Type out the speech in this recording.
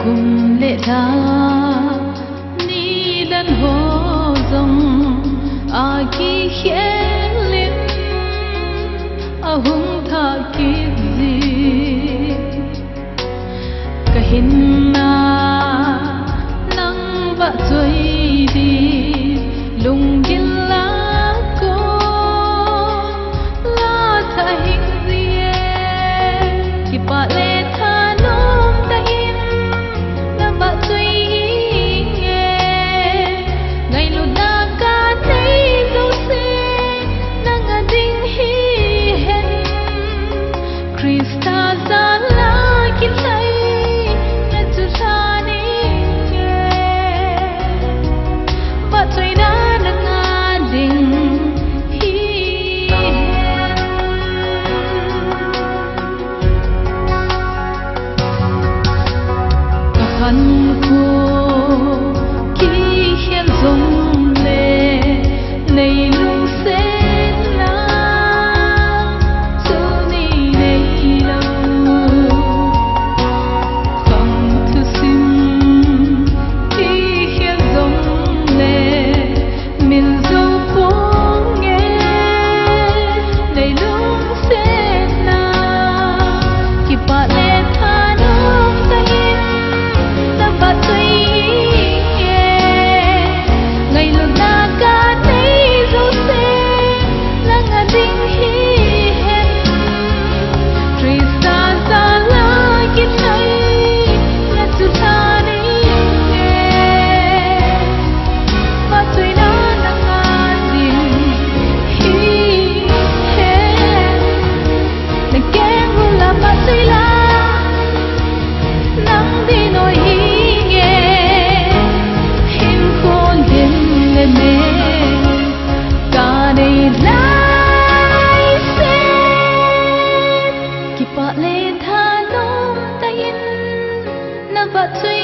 cùng lệ tha ni dan ho dòng a ki khe lim a hung tha ki zi kahin na nang ba choi di lung gil la ko la tha hing zi ki pa le tha nom ta in na ba choi nge ngai lu da ka nei zo se nang a ding hi hen Krista za la ki lai na tu sa ni nge ba choi na nang a ding hi hen ka han ko ki hian zong le nei lung se la chu ni nei lo khang thu sim ki hian zong le min zo ko nge nei lung se la ki pa le tha nom ta in na ba choi nge ngai lu na ka nei zo se nang a ding hi hen Krista za la ki lai na tu tha nei nge ba choi na nang a ding hi hen na ken hu la ba choi la nang di noi hi nge hin khôn din le me ka nei lai se ki pa le tha nom ta in na ba choi